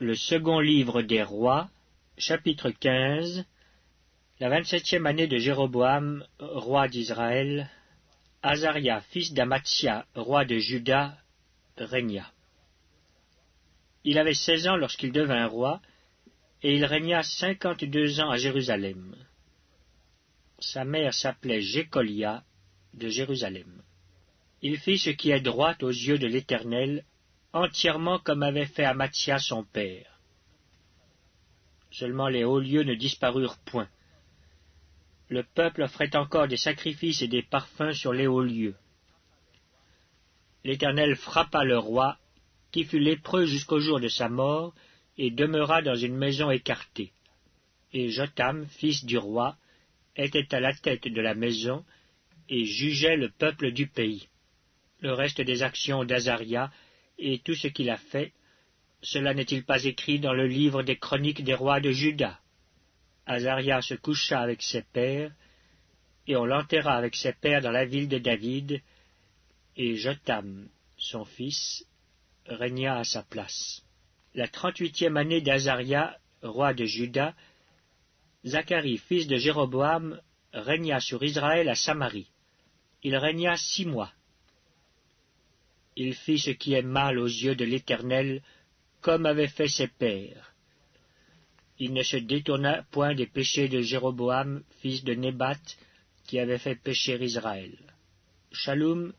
Le second livre des rois, chapitre 15, la 27e année de Jéroboam, roi d'Israël, Azaria, fils d'Amathia, roi de Juda, régna. Il avait 16 ans lorsqu'il devint roi, et il régna 52 ans à Jérusalem. Sa mère s'appelait Jécolia de Jérusalem. Il fit ce qui est droit aux yeux de l'Éternel, entièrement comme avait fait Amathia son père. Seulement les hauts lieux ne disparurent point. Le peuple offrait encore des sacrifices et des parfums sur les hauts lieux. L'Éternel frappa le roi, qui fut lépreux jusqu'au jour de sa mort, et demeura dans une maison écartée. Et Jotham, fils du roi, était à la tête de la maison, et jugeait le peuple du pays. Le reste des actions d'Azaria, et tout ce qu'il a fait, cela n'est-il pas écrit dans le livre des chroniques des rois de Juda? Azaria se coucha avec ses pères, et on l'enterra avec ses pères dans la ville de David, et Jotham, son fils, régna à sa place. La 38e année d'Azaria, roi de Juda, Zacharie, fils de Jéroboam, régna sur Israël à Samarie. Il régna 6 mois. Il fit ce qui est mal aux yeux de l'Éternel, comme avaient fait ses pères. Il ne se détourna point des péchés de Jéroboam, fils de Nébat, qui avait fait pécher Israël. Shallum,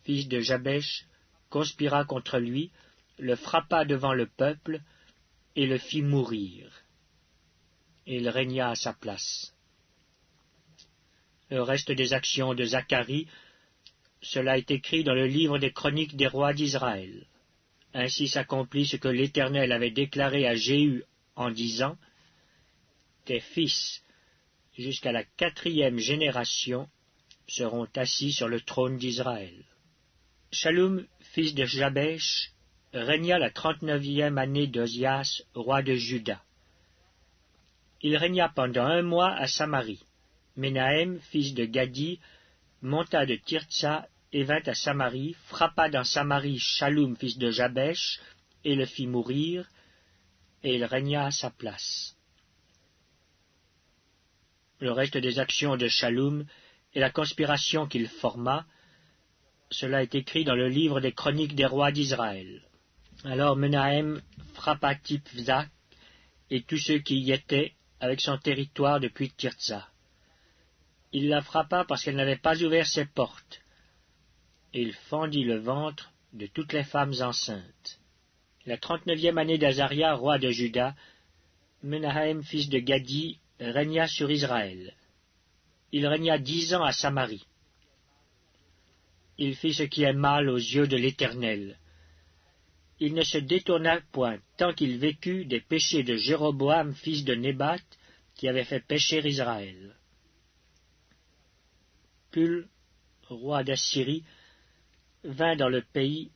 fils de Jabesh, conspira contre lui, le frappa devant le peuple, et le fit mourir. Et il régna à sa place. Le reste des actions de Zacharie, cela est écrit dans le livre des chroniques des rois d'Israël. Ainsi s'accomplit ce que l'Éternel avait déclaré à Jéhu en disant, « Tes fils, jusqu'à la 4e génération, seront assis sur le trône d'Israël. » Shallum, fils de Jabesh, régna la 39e année d'Ozias, roi de Juda. Il régna pendant 1 mois à Samarie. Menahem, fils de Gadi, monta de Tirtsa et vint à Samarie, frappa dans Samarie Shallum, fils de Jabesh, et le fit mourir, et il régna à sa place. Le reste des actions de Shallum et la conspiration qu'il forma, cela est écrit dans le livre des chroniques des rois d'Israël. Alors Menahem frappa Tiphza et tous ceux qui y étaient avec son territoire depuis Tirtsa. Il la frappa parce qu'elle n'avait pas ouvert ses portes, et il fendit le ventre de toutes les femmes enceintes. La 39e année d'Azaria, roi de Juda, Menahem, fils de Gadi, régna sur Israël. Il régna 10 ans à Samarie. Il fit ce qui est mal aux yeux de l'Éternel. Il ne se détourna point, tant qu'il vécut, des péchés de Jéroboam, fils de Nébat, qui avait fait pécher Israël. Pul, roi d'Assyrie, vint dans le pays,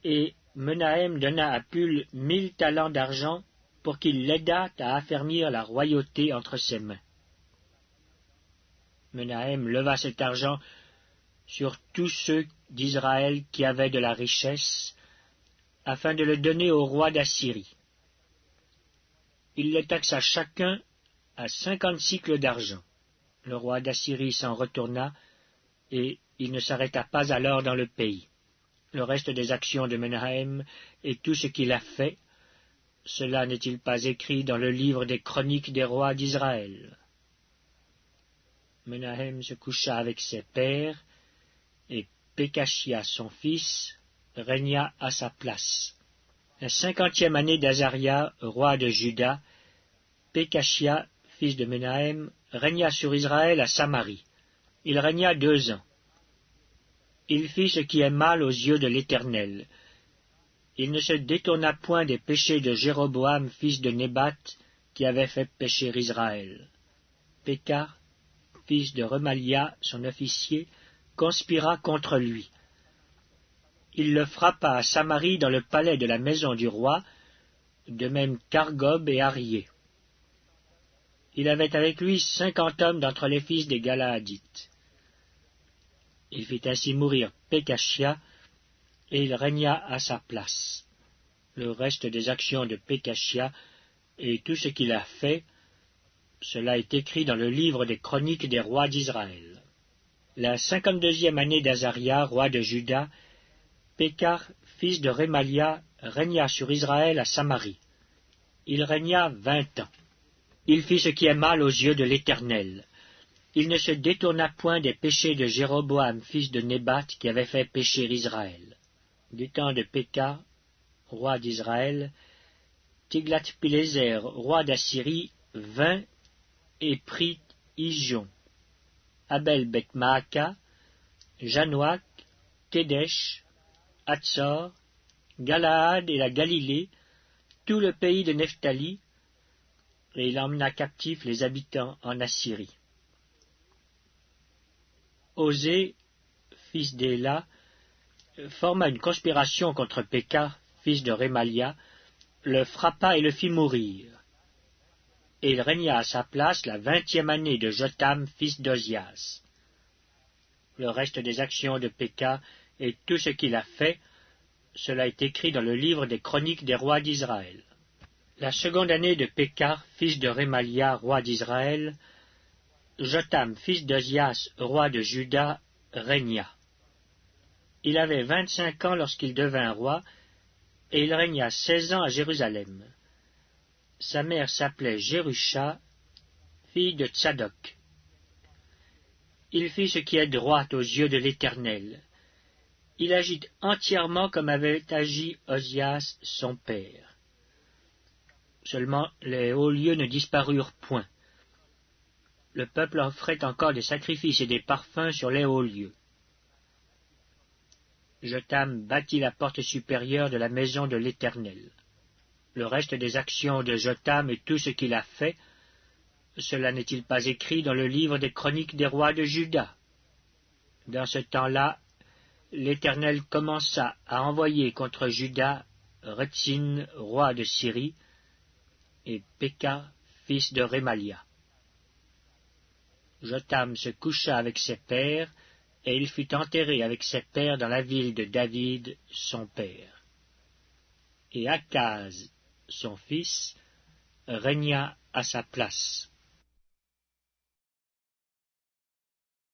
et Menahem donna à Pul 1000 talents d'argent pour qu'il l'aidât à affermir la royauté entre ses mains. Menahem leva cet argent sur tous ceux d'Israël qui avaient de la richesse, afin de le donner au roi d'Assyrie. Il les taxa chacun à 50 cycles d'argent. Le roi d'Assyrie s'en retourna, et il ne s'arrêta pas alors dans le pays. Le reste des actions de Menahem et tout ce qu'il a fait, cela n'est-il pas écrit dans le livre des chroniques des rois d'Israël? Menahem se coucha avec ses pères, et Pékachia, son fils, régna à sa place. La 50e année d'Azaria, roi de Juda, Pékachia, fils de Menahem, régna sur Israël à Samarie. Il régna 2 ans. Il fit ce qui est mal aux yeux de l'Éternel. Il ne se détourna point des péchés de Jéroboam, fils de Nébat, qui avait fait pécher Israël. Péka, fils de Remalia, son officier, conspira contre lui. Il le frappa à Samarie dans le palais de la maison du roi, de même qu'Argob et Arié. Il avait avec lui 50 hommes d'entre les fils des Galaadites. Il fit ainsi mourir Pékachia, et il régna à sa place. Le reste des actions de Pécachia et tout ce qu'il a fait, cela est écrit dans le livre des chroniques des rois d'Israël. La 52e année d'Azaria, roi de Juda, Pécar, fils de Rémalia, régna sur Israël à Samarie. Il régna 20 ans. Il fit ce qui est mal aux yeux de l'Éternel. Il ne se détourna point des péchés de Jéroboam, fils de Nébat, qui avait fait pécher Israël. Du temps de Pécar, roi d'Israël, Tiglath-Pileser, roi d'Assyrie, vint et prit Ijon, Abel-Beth-Maaka, Janoak, Kédesh, Hatzor, Galaad et la Galilée, tout le pays de Nephtali, et il emmena captifs les habitants en Assyrie. Osée, fils d'Éla, forma une conspiration contre Pécar, fils de Rémalia, le frappa et le fit mourir. Et il régna à sa place la 20e année de Jotham, fils d'Ozias. Le reste des actions de Pécar et tout ce qu'il a fait, cela est écrit dans le livre des chroniques des rois d'Israël. La seconde année de Pécar, fils de Rémalia, roi d'Israël, Jotham, fils d'Ozias, roi de Juda, régna. Il avait 25 ans lorsqu'il devint roi, et il régna 16 ans à Jérusalem. Sa mère s'appelait Jérusha, fille de Tsadok. Il fit ce qui est droit aux yeux de l'Éternel. Il agit entièrement comme avait agi Ozias, son père. Seulement les hauts lieux ne disparurent point. Le peuple offrait encore des sacrifices et des parfums sur les hauts lieux. Jotham bâtit la porte supérieure de la maison de l'Éternel. Le reste des actions de Jotham et tout ce qu'il a fait, cela n'est-il pas écrit dans le livre des chroniques des rois de Juda? Dans ce temps-là, l'Éternel commença à envoyer contre Juda Rétzin, roi de Syrie, et Péka, fils de Rémalia. Jotham se coucha avec ses pères, et il fut enterré avec ses pères dans la ville de David, son père. Et Akaz, son fils, régna à sa place.